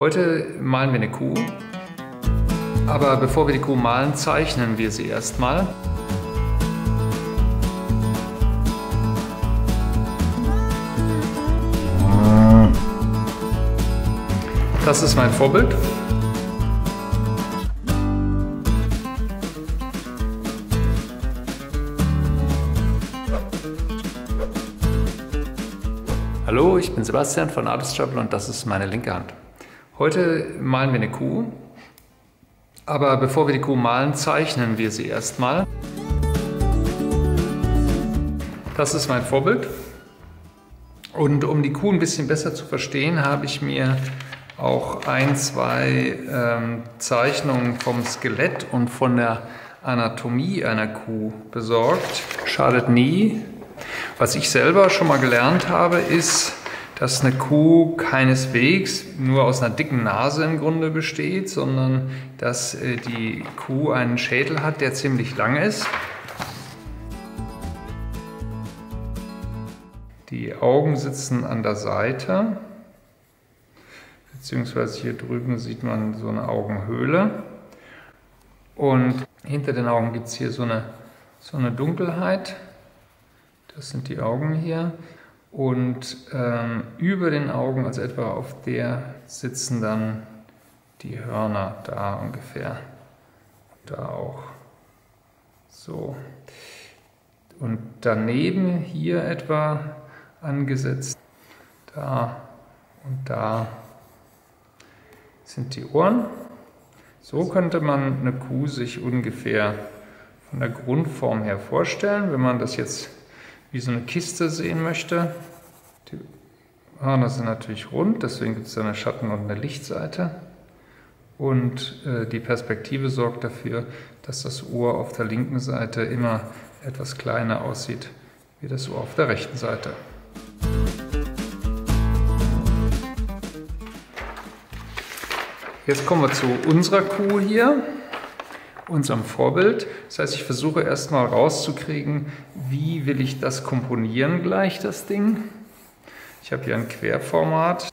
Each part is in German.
Heute malen wir eine Kuh, aber bevor wir die Kuh malen, zeichnen wir sie erstmal. Das ist mein Vorbild. Hallo, ich bin Sebastian von Artist Trouble und das ist meine linke Hand. Heute malen wir eine Kuh, aber bevor wir die Kuh malen, zeichnen wir sie erstmal. Das ist mein Vorbild. Und um die Kuh ein bisschen besser zu verstehen, habe ich mir auch zwei Zeichnungen vom Skelett und von der Anatomie einer Kuh besorgt. Schadet nie. Was ich selber schon mal gelernt habe, ist, dass eine Kuh keineswegs nur aus einer dicken Nase im Grunde besteht, sondern dass die Kuh einen Schädel hat, der ziemlich lang ist. Die Augen sitzen an der Seite, beziehungsweise hier drüben sieht man so eine Augenhöhle. Und hinter den Augen gibt es hier so eine Dunkelheit. Das sind die Augen hier. Und über den Augen, also etwa auf der, sitzen dann die Hörner, da ungefähr. Da auch. So. Und daneben hier etwa angesetzt, da und da sind die Ohren. So könnte man eine Kuh sich ungefähr von der Grundform her vorstellen, wenn man das jetzt wie so eine Kiste sehen möchte. Die Hörner sind natürlich rund, deswegen gibt es eine Schatten- und eine Lichtseite. Und die Perspektive sorgt dafür, dass das Ohr auf der linken Seite immer etwas kleiner aussieht wie das Ohr auf der rechten Seite. Jetzt kommen wir zu unserer Kuh hier, unserem Vorbild. Das heißt, ich versuche erstmal rauszukriegen, wie will ich das komponieren gleich, das Ding. Ich habe hier ein Querformat.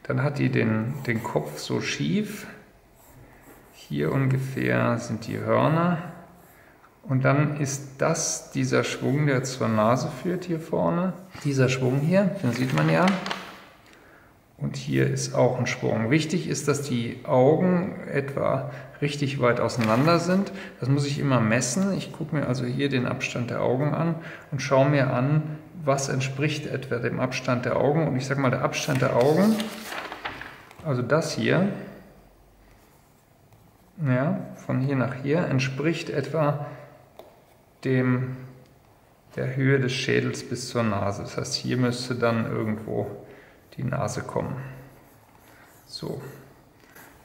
Dann hat die den Kopf so schief. Hier ungefähr sind die Hörner. Und dann ist das dieser Schwung, der zur Nase führt hier vorne. Dieser Schwung hier, den sieht man ja. Und hier ist auch ein Schwung. Wichtig ist, dass die Augen etwa richtig weit auseinander sind. Das muss ich immer messen. Ich gucke mir also hier den Abstand der Augen an und schaue mir an, was entspricht etwa dem Abstand der Augen. Und ich sage mal, der Abstand der Augen, also das hier, ja, von hier nach hier, entspricht etwa der Höhe des Schädels bis zur Nase. Das heißt, hier müsste dann irgendwo die Nase kommen. So,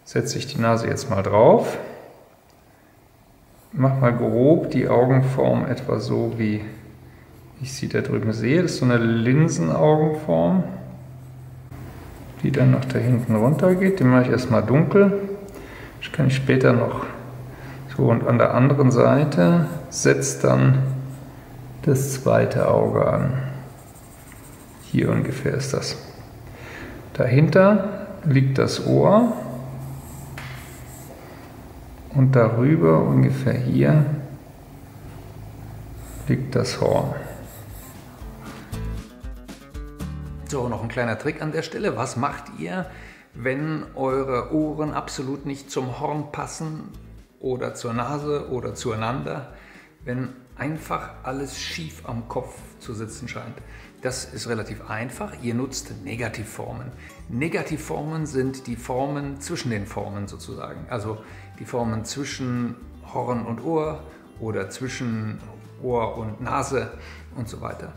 setze ich die Nase jetzt mal drauf. Mach mal grob die Augenform etwa so, wie ich sie da drüben sehe. Das ist so eine Linsenaugenform, die dann noch da hinten runter geht. Die mache ich erstmal dunkel. Das kann ich später noch so, und an der anderen Seite setzt dann das zweite Auge an. Hier ungefähr ist das. Dahinter liegt das Ohr und darüber ungefähr hier liegt das Horn. So, noch ein kleiner Trick an der Stelle. Was macht ihr, wenn eure Ohren absolut nicht zum Horn passen oder zur Nase oder zueinander, wenn einfach alles schief am Kopf zu sitzen scheint? Das ist relativ einfach. Ihr nutzt Negativformen. Negativformen sind die Formen zwischen den Formen sozusagen. Also die Formen zwischen Horn und Ohr oder zwischen Ohr und Nase und so weiter.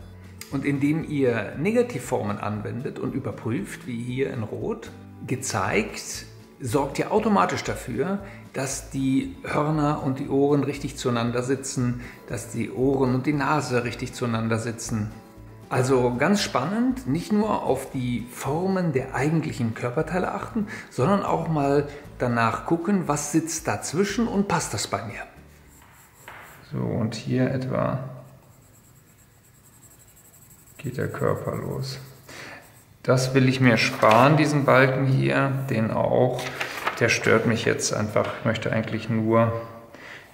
Und indem ihr Negativformen anwendet und überprüft, wie hier in Rot gezeigt, sorgt ihr automatisch dafür, dass die Hörner und die Ohren richtig zueinander sitzen, dass die Ohren und die Nase richtig zueinander sitzen. Also ganz spannend, nicht nur auf die Formen der eigentlichen Körperteile achten, sondern auch mal danach gucken, was sitzt dazwischen und passt das bei mir. So, und hier etwa geht der Körper los. Das will ich mir sparen, diesen Balken hier, den auch. Der stört mich jetzt einfach. Ich möchte eigentlich nur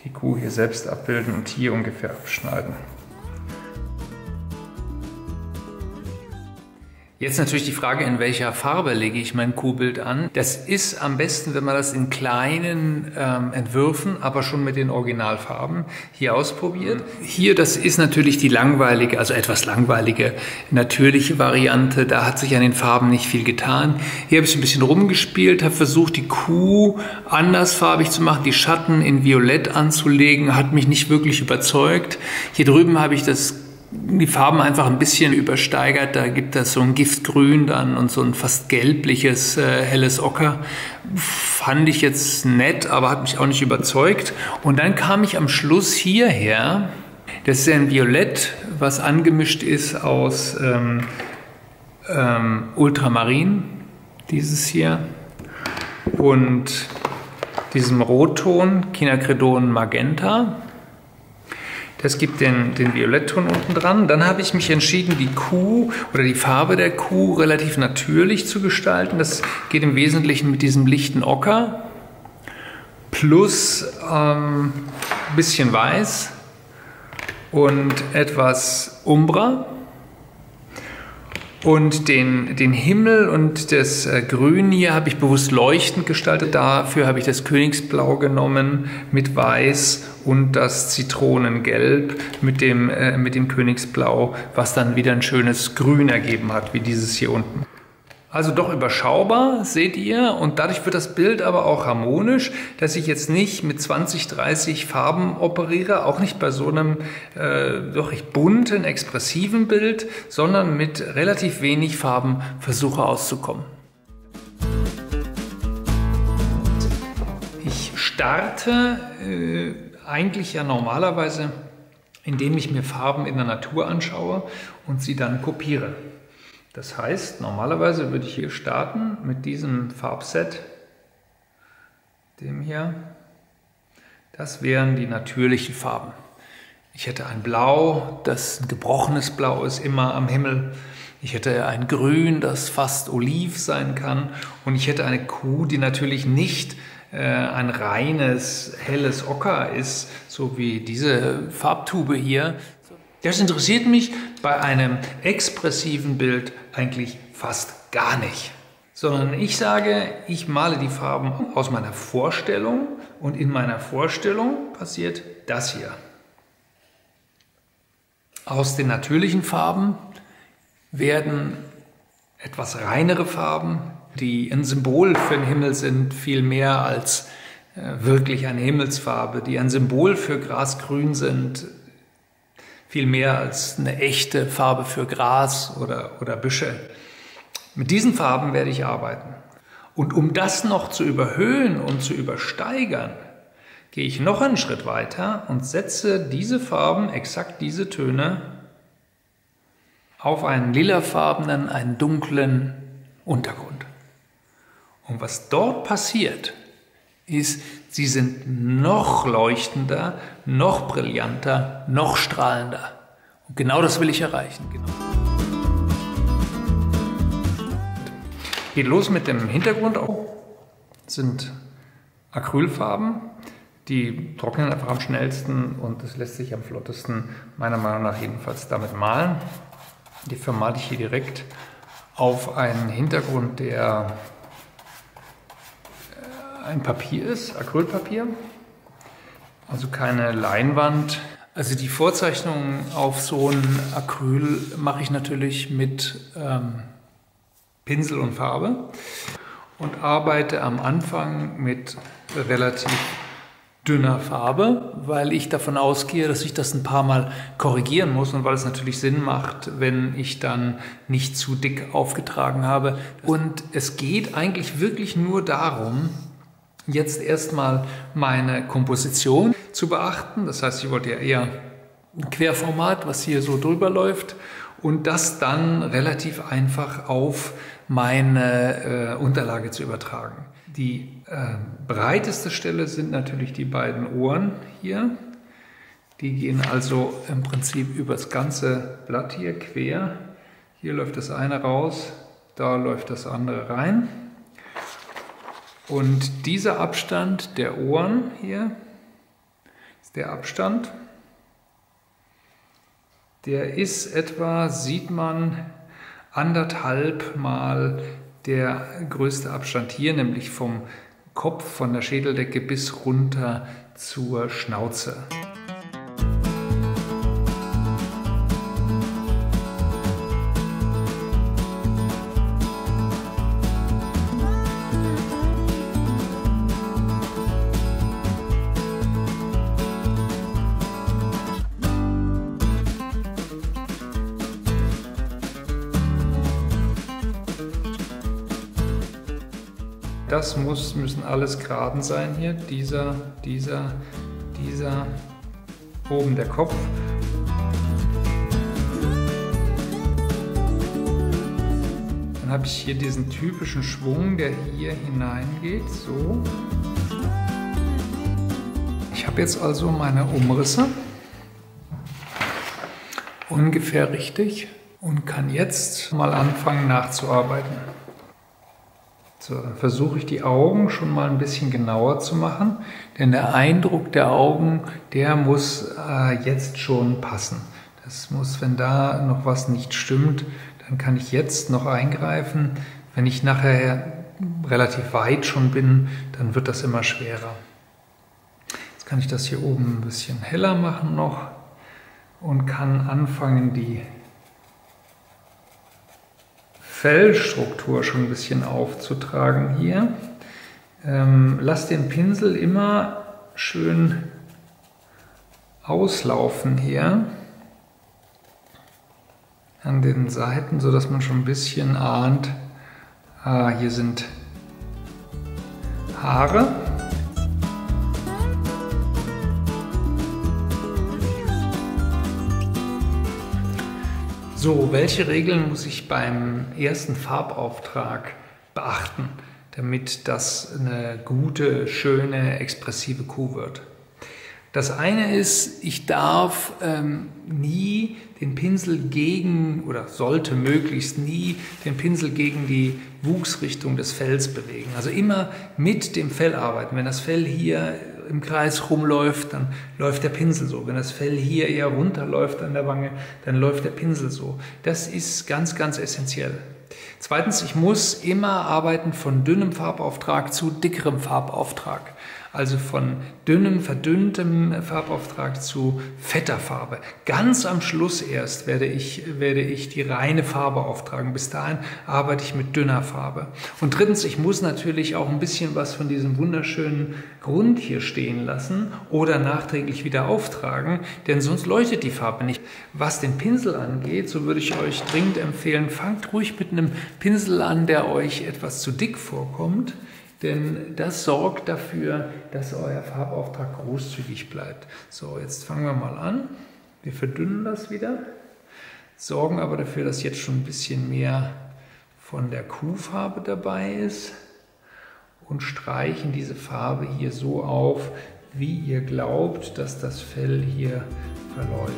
die Kuh hier selbst abbilden und hier ungefähr abschneiden. Jetzt natürlich die Frage, in welcher Farbe lege ich mein Kuhbild an. Das ist am besten, wenn man das in kleinen Entwürfen, aber schon mit den Originalfarben hier ausprobiert. Hier, das ist natürlich die langweilige, also etwas langweilige, natürliche Variante. Da hat sich an den Farben nicht viel getan. Hier habe ich ein bisschen rumgespielt, habe versucht, die Kuh andersfarbig zu machen, die Schatten in Violett anzulegen, hat mich nicht wirklich überzeugt. Hier drüben habe ich die Farben einfach ein bisschen übersteigert. Da gibt es so ein Giftgrün dann und so ein fast gelbliches, helles Ocker. Fand ich jetzt nett, aber hat mich auch nicht überzeugt. Und dann kam ich am Schluss hierher. Das ist ja ein Violett, was angemischt ist aus Ultramarin, dieses hier, und diesem Rotton, Quinacridon Magenta. Das gibt den Violettton unten dran. Dann habe ich mich entschieden, die Kuh oder die Farbe der Kuh relativ natürlich zu gestalten. Das geht im Wesentlichen mit diesem lichten Ocker plus ein bisschen Weiß und etwas Umbra. Und den Himmel und das Grün hier habe ich bewusst leuchtend gestaltet. Dafür habe ich das Königsblau genommen mit Weiß und das Zitronengelb mit dem Königsblau, was dann wieder ein schönes Grün ergeben hat, wie dieses hier unten. Also doch überschaubar, seht ihr, und dadurch wird das Bild aber auch harmonisch, dass ich jetzt nicht mit 20, 30 Farben operiere, auch nicht bei so einem doch recht bunten, expressiven Bild, sondern mit relativ wenig Farben versuche auszukommen. Ich starte eigentlich ja normalerweise, indem ich mir Farben in der Natur anschaue und sie dann kopiere. Das heißt, normalerweise würde ich hier starten mit diesem Farbset, dem hier. Das wären die natürlichen Farben. Ich hätte ein Blau, das ein gebrochenes Blau ist, immer am Himmel. Ich hätte ein Grün, das fast oliv sein kann. Und ich hätte eine Kuh, die natürlich nicht ein reines, helles Ocker ist, so wie diese Farbtube hier. Das interessiert mich bei einem expressiven Bild eigentlich fast gar nicht. Sondern ich sage, ich male die Farben aus meiner Vorstellung und in meiner Vorstellung passiert das hier. Aus den natürlichen Farben werden etwas reinere Farben, die ein Symbol für den Himmel sind, viel mehr als wirklich eine Himmelsfarbe, die ein Symbol für Grasgrün sind, viel mehr als eine echte Farbe für Gras oder Büsche. Mit diesen Farben werde ich arbeiten. Und um das noch zu überhöhen und zu übersteigern, gehe ich noch einen Schritt weiter und setze diese Farben, exakt diese Töne, auf einen lilafarbenen, einen dunklen Untergrund. Und was dort passiert, ist, sie sind noch leuchtender, noch brillanter, noch strahlender. Und genau das will ich erreichen. Genau. Geht los mit dem Hintergrund. Das sind Acrylfarben, die trocknen einfach am schnellsten und es lässt sich am flottesten, meiner Meinung nach jedenfalls, damit malen. Die vermale ich hier direkt auf einen Hintergrund, der ein Papier ist, Acrylpapier, also keine Leinwand. Also die Vorzeichnung auf so ein Acryl mache ich natürlich mit Pinsel und Farbe und arbeite am Anfang mit relativ dünner Farbe, weil ich davon ausgehe, dass ich das ein paar Mal korrigieren muss und weil es natürlich Sinn macht, wenn ich dann nicht zu dick aufgetragen habe. Und es geht eigentlich wirklich nur darum, jetzt erstmal meine Komposition zu beachten. Das heißt, ich wollte ja eher ein Querformat, was hier so drüber läuft, und das dann relativ einfach auf meine Unterlage zu übertragen. Die breiteste Stelle sind natürlich die beiden Ohren hier. Die gehen also im Prinzip über das ganze Blatt hier quer. Hier läuft das eine raus, da läuft das andere rein. Und dieser Abstand der Ohren hier ist der Abstand. Der ist etwa, sieht man, 1,5 mal der größte Abstand hier, nämlich vom Kopf, von der Schädeldecke bis runter zur Schnauze. Das müssen alles Geraden sein hier, dieser, oben der Kopf. Dann habe ich hier diesen typischen Schwung, der hier hineingeht, so. Ich habe jetzt also meine Umrisse ungefähr richtig und kann jetzt mal anfangen nachzuarbeiten. So, dann versuche ich die Augen schon mal ein bisschen genauer zu machen, denn der Eindruck der Augen, der muss jetzt schon passen. Das muss, wenn da noch was nicht stimmt, dann kann ich jetzt noch eingreifen. Wenn ich nachher relativ weit schon bin, dann wird das immer schwerer. Jetzt kann ich das hier oben ein bisschen heller machen noch und kann anfangen, die Fellstruktur schon ein bisschen aufzutragen hier. Lass den Pinsel immer schön auslaufen hier an den Seiten, so dass man schon ein bisschen ahnt, hier sind Haare. So, welche Regeln muss ich beim ersten Farbauftrag beachten, damit das eine gute, schöne, expressive Kuh wird? Das eine ist, ich darf nie den Pinsel gegen, oder sollte möglichst nie den Pinsel gegen die Wuchsrichtung des Fells bewegen. Also immer mit dem Fell arbeiten. Wenn das Fell hier im Kreis rumläuft, dann läuft der Pinsel so. Wenn das Fell hier eher runterläuft an der Wange, dann läuft der Pinsel so. Das ist ganz, ganz essentiell. Zweitens, ich muss immer arbeiten von dünnem Farbauftrag zu dickerem Farbauftrag. Also von dünnem, verdünntem Farbauftrag zu fetter Farbe. Ganz am Schluss erst werde ich die reine Farbe auftragen. Bis dahin arbeite ich mit dünner Farbe. Und drittens, ich muss natürlich auch ein bisschen was von diesem wunderschönen Grund hier stehen lassen oder nachträglich wieder auftragen, denn sonst leuchtet die Farbe nicht. Was den Pinsel angeht, so würde ich euch dringend empfehlen, fangt ruhig mit einem Pinsel an, der euch etwas zu dick vorkommt. Denn das sorgt dafür, dass euer Farbauftrag großzügig bleibt. So, jetzt fangen wir mal an. Wir verdünnen das wieder, sorgen aber dafür, dass jetzt schon ein bisschen mehr von der Kuhfarbe dabei ist und streichen diese Farbe hier so auf, wie ihr glaubt, dass das Fell hier verläuft.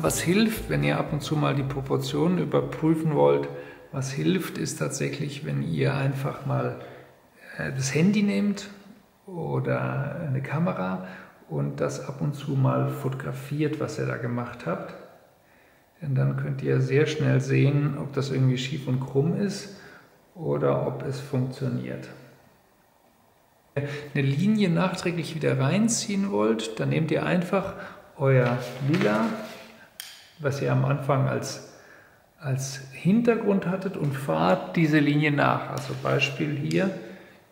Was hilft, wenn ihr ab und zu mal die Proportionen überprüfen wollt, was hilft, ist tatsächlich, wenn ihr einfach mal das Handy nehmt oder eine Kamera und das ab und zu mal fotografiert, was ihr da gemacht habt. Denn dann könnt ihr sehr schnell sehen, ob das irgendwie schief und krumm ist oder ob es funktioniert. Wenn ihr eine Linie nachträglich wieder reinziehen wollt, dann nehmt ihr einfach euer Lila, was ihr am Anfang als Hintergrund hattet, und fahrt diese Linie nach. Also Beispiel hier,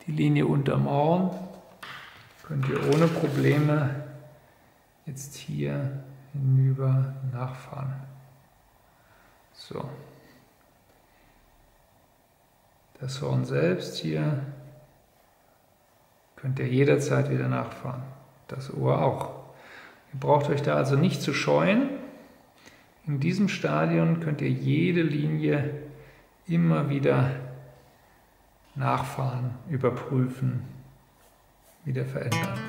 die Linie unterm Horn, könnt ihr ohne Probleme jetzt hier hinüber nachfahren. So. Das Horn selbst hier könnt ihr jederzeit wieder nachfahren. Das Ohr auch. Ihr braucht euch da also nicht zu scheuen. In diesem Stadium könnt ihr jede Linie immer wieder nachfahren, überprüfen, wieder verändern.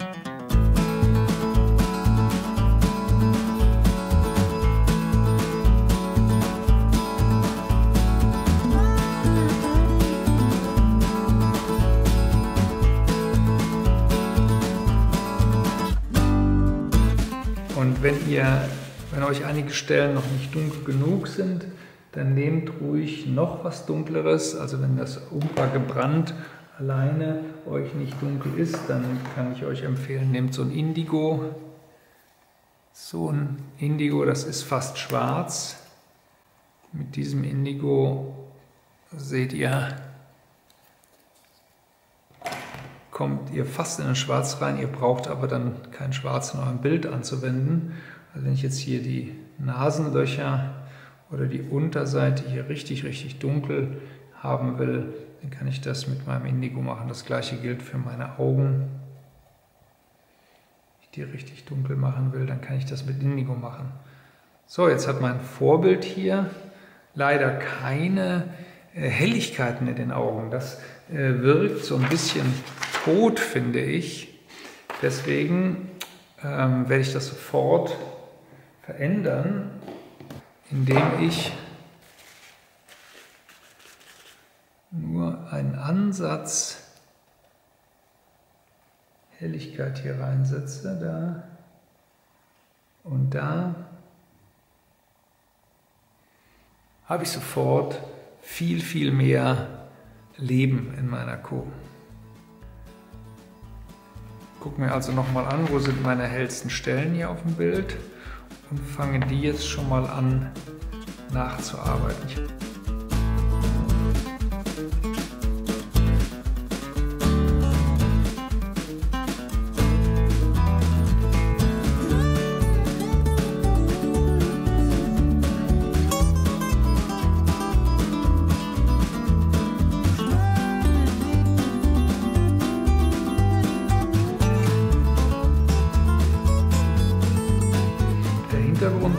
Und wenn euch einige Stellen noch nicht dunkel genug sind, dann nehmt ruhig noch was Dunkleres. Also wenn das Umbra gebrannt alleine euch nicht dunkel ist, dann kann ich euch empfehlen, nehmt so ein Indigo. So ein Indigo, das ist fast schwarz. Mit diesem Indigo seht ihr, kommt ihr fast in ein Schwarz rein, ihr braucht aber dann kein Schwarz in eurem Bild anzuwenden. Also wenn ich jetzt hier die Nasenlöcher oder die Unterseite hier richtig dunkel haben will, dann kann ich das mit meinem Indigo machen. Das gleiche gilt für meine Augen. Wenn ich die richtig dunkel machen will, dann kann ich das mit Indigo machen. So, jetzt hat mein Vorbild hier leider keine Helligkeiten in den Augen. Das wirkt so ein bisschen tot, finde ich. Deswegen werde ich das sofort verändern, indem ich nur einen Ansatz Helligkeit hier reinsetze, da und da, habe ich sofort viel mehr Leben in meiner Kuh. Gucken wir also nochmal an, wo sind meine hellsten Stellen hier auf dem Bild und fange die jetzt schon mal an nachzuarbeiten.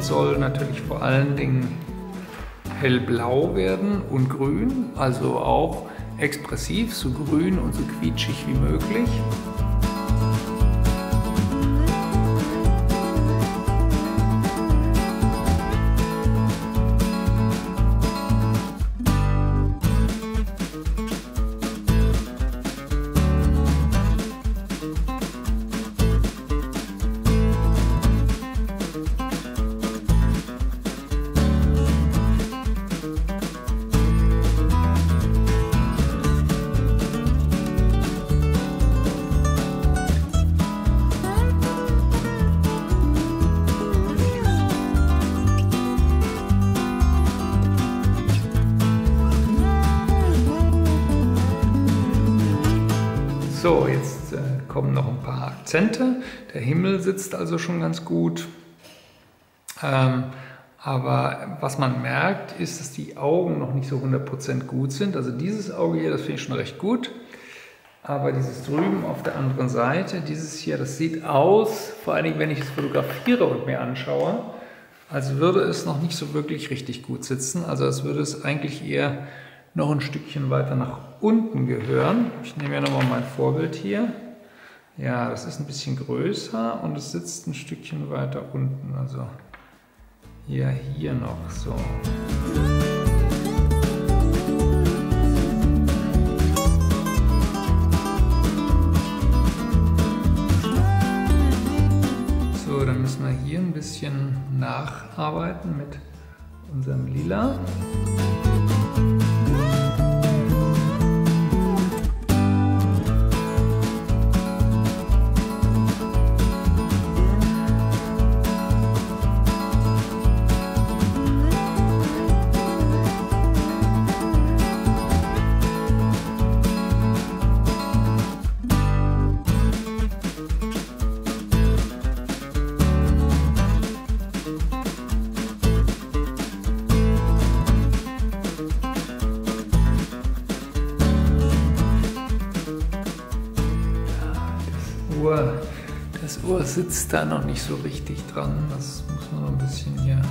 Soll natürlich vor allen Dingen hellblau werden und grün, also auch expressiv, so grün und so quietschig wie möglich. So, jetzt kommen noch ein paar Akzente. Der Himmel sitzt also schon ganz gut. Aber was man merkt, ist, dass die Augen noch nicht so 100% gut sind. Also dieses Auge hier, das finde ich schon recht gut. Aber dieses drüben auf der anderen Seite, dieses hier, das sieht aus, vor allen Dingen, wenn ich es fotografiere und mir anschaue, als würde es noch nicht so wirklich richtig gut sitzen. Also als würde es eigentlich eher noch ein Stückchen weiter nach unten gehören. Ich nehme ja nochmal mein Vorbild hier. Ja, das ist ein bisschen größer und es sitzt ein Stückchen weiter unten. Also hier noch so. So, dann müssen wir hier ein bisschen nacharbeiten mit unserem Lila. Das Ohr sitzt da noch nicht so richtig dran, das muss man noch ein bisschen hier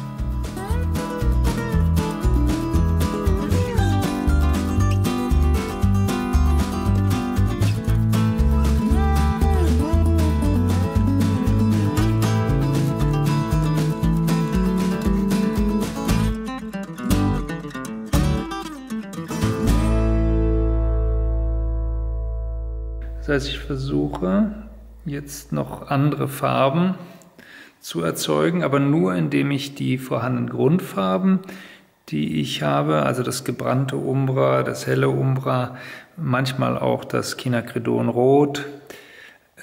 heißt, ich versuche jetzt noch andere Farben zu erzeugen, aber nur indem ich die vorhandenen Grundfarben, die ich habe, also das gebrannte Umbra, das helle Umbra, manchmal auch das Quinacridon Rot,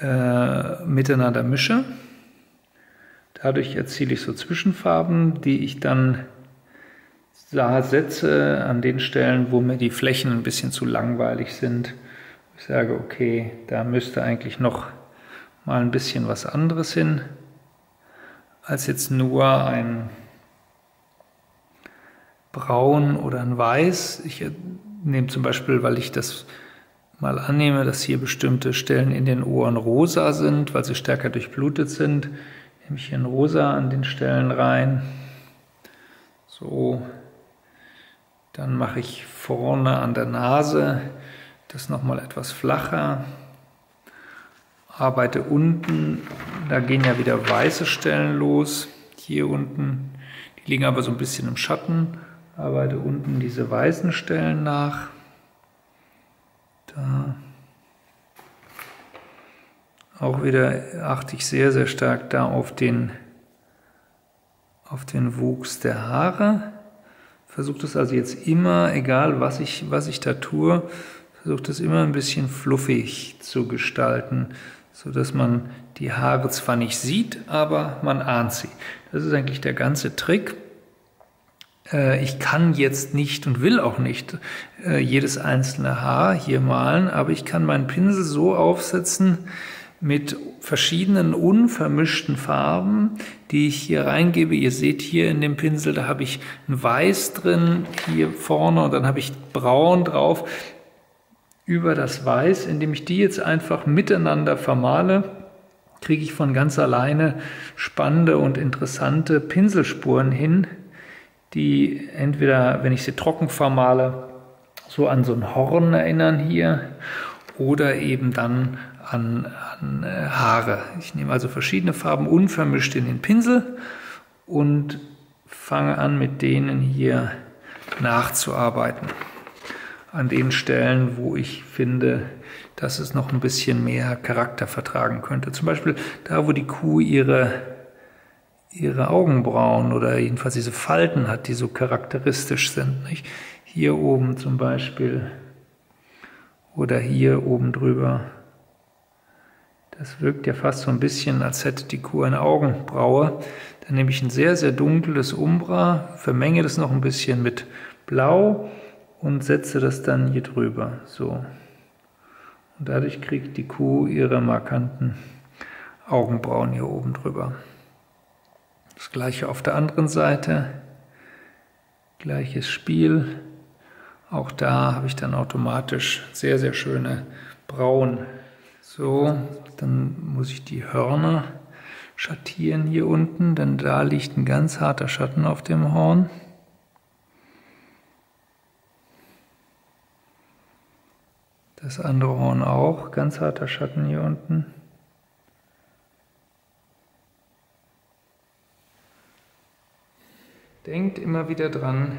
miteinander mische. Dadurch erziele ich so Zwischenfarben, die ich dann setze an den Stellen, wo mir die Flächen ein bisschen zu langweilig sind. Ich sage, okay, da müsste eigentlich noch mal ein bisschen was anderes hin, als jetzt nur ein Braun oder ein Weiß. Ich nehme zum Beispiel, weil ich das mal annehme, dass hier bestimmte Stellen in den Ohren rosa sind, weil sie stärker durchblutet sind, nehme ich hier ein Rosa an den Stellen rein. So, dann mache ich vorne an der Nase das nochmal etwas flacher. Arbeite unten, da gehen ja wieder weiße Stellen los, hier unten, die liegen aber so ein bisschen im Schatten. Arbeite unten diese weißen Stellen nach. Da. Auch wieder achte ich sehr, sehr stark da auf den Wuchs der Haare. Versuche das also jetzt immer, egal was ich da tue, versuche das immer ein bisschen fluffig zu gestalten, sodass man die Haare zwar nicht sieht, aber man ahnt sie. Das ist eigentlich der ganze Trick. Ich kann jetzt nicht und will auch nicht jedes einzelne Haar hier malen, aber ich kann meinen Pinsel so aufsetzen mit verschiedenen unvermischten Farben, die ich hier reingebe. Ihr seht hier in dem Pinsel, da habe ich ein Weiß drin, hier vorne, und dann habe ich Braun drauf. Über das Weiß, indem ich die jetzt einfach miteinander vermale, kriege ich von ganz alleine spannende und interessante Pinselspuren hin, die entweder, wenn ich sie trocken vermale, so an so ein Horn erinnern hier, oder eben dann an Haare. Ich nehme also verschiedene Farben unvermischt in den Pinsel und fange an, mit denen hier nachzuarbeiten. An den Stellen, wo ich finde, dass es noch ein bisschen mehr Charakter vertragen könnte. Zum Beispiel da, wo die Kuh ihre Augenbrauen oder jedenfalls diese Falten hat, die so charakteristisch sind. Nicht? Hier oben zum Beispiel oder hier oben drüber. Das wirkt ja fast so ein bisschen, als hätte die Kuh eine Augenbraue. Dann nehme ich ein sehr, sehr dunkles Umbra, vermenge das noch ein bisschen mit Blau und setze das dann hier drüber. So. Und dadurch kriegt die Kuh ihre markanten Augenbrauen hier oben drüber. Das gleiche auf der anderen Seite. Gleiches Spiel. Auch da habe ich dann automatisch sehr, sehr schöne Brauen. So, dann muss ich die Hörner schattieren hier unten, denn da liegt ein ganz harter Schatten auf dem Horn. Das andere Horn auch, ganz harter Schatten hier unten. Denkt immer wieder dran,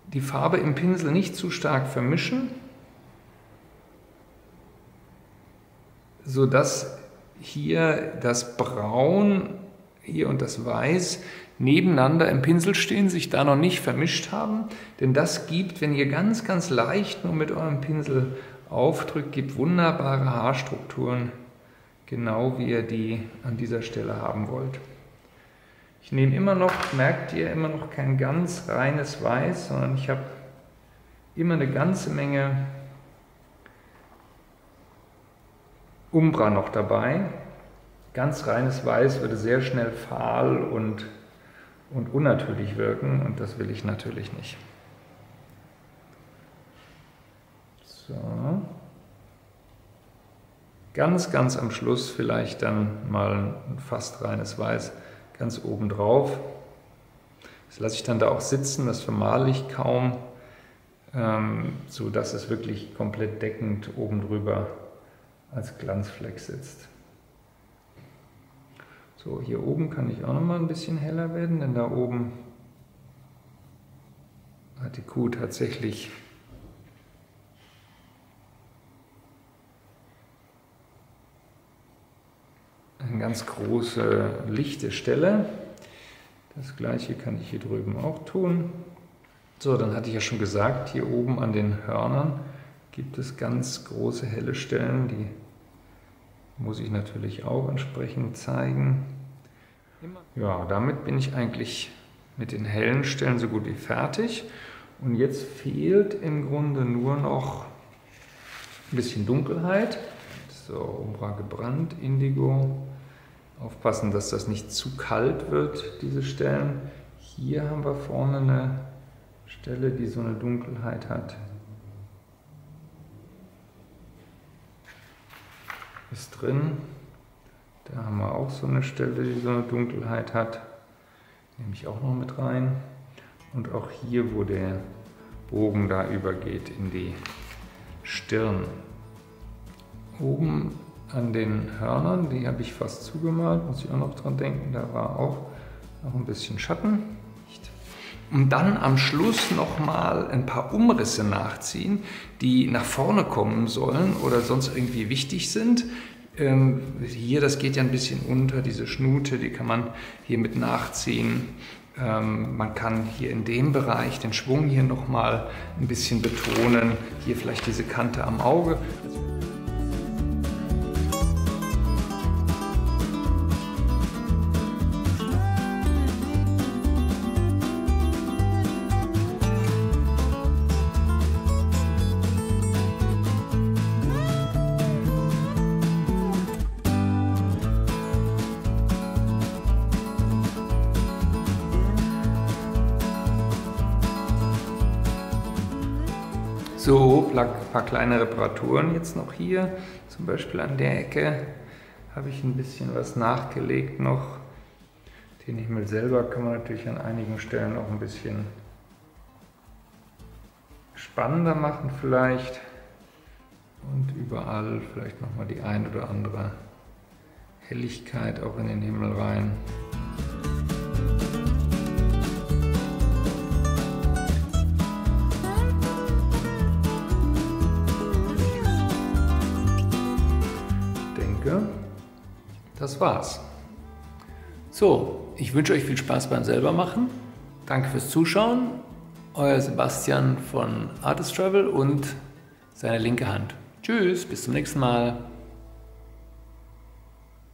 die Farbe im Pinsel nicht zu stark vermischen, sodass hier das Braun hier und das Weiß nebeneinander im Pinsel stehen, sich da noch nicht vermischt haben. Denn das gibt, wenn ihr ganz, ganz leicht nur mit eurem Pinsel aufdrückt, gibt wunderbare Haarstrukturen, genau wie ihr die an dieser Stelle haben wollt. Ich nehme immer noch, merkt ihr, immer noch kein ganz reines Weiß, sondern ich habe immer eine ganze Menge Umbra noch dabei. Ganz reines Weiß würde sehr schnell fahl und unnatürlich wirken und das will ich natürlich nicht. So. Ganz, ganz am Schluss vielleicht dann mal ein fast reines Weiß ganz oben drauf. Das lasse ich dann da auch sitzen, das vermale ich kaum, so dass es wirklich komplett deckend oben drüber als Glanzfleck sitzt. So, hier oben kann ich auch noch mal ein bisschen heller werden, denn da oben hat die Kuh tatsächlich eine ganz große lichte Stelle. Das gleiche kann ich hier drüben auch tun. So, dann hatte ich ja schon gesagt, hier oben an den Hörnern gibt es ganz große helle Stellen, die muss ich natürlich auch entsprechend zeigen. Ja, damit bin ich eigentlich mit den hellen Stellen so gut wie fertig. Und jetzt fehlt im Grunde nur noch ein bisschen Dunkelheit. So, Umbra gebrannt, Indigo. Aufpassen, dass das nicht zu kalt wird, diese Stellen. Hier haben wir vorne eine Stelle, die so eine Dunkelheit hat. Ist drin. Da haben wir auch so eine Stelle, die so eine Dunkelheit hat. Nehme ich auch noch mit rein. Und auch hier, wo der Bogen da übergeht in die Stirn. Oben an den Hörnern, die habe ich fast zugemalt, muss ich auch noch dran denken, da war auch noch ein bisschen Schatten. Und dann am Schluss nochmal ein paar Umrisse nachziehen, die nach vorne kommen sollen oder sonst irgendwie wichtig sind. Hier, das geht ja ein bisschen unter, diese Schnute, die kann man hier mit nachziehen. Man kann hier in dem Bereich den Schwung hier nochmal ein bisschen betonen. Hier vielleicht diese Kante am Auge. So, ein paar kleine Reparaturen jetzt noch hier, zum Beispiel an der Ecke habe ich ein bisschen was nachgelegt noch. Den Himmel selber kann man natürlich an einigen Stellen auch ein bisschen spannender machen vielleicht und überall vielleicht nochmal die ein oder andere Helligkeit auch in den Himmel rein. Das war's. So, ich wünsche euch viel Spaß beim Selbermachen. Danke fürs Zuschauen. Euer Sebastian von Artist Travel und seine linke Hand. Tschüss, bis zum nächsten Mal.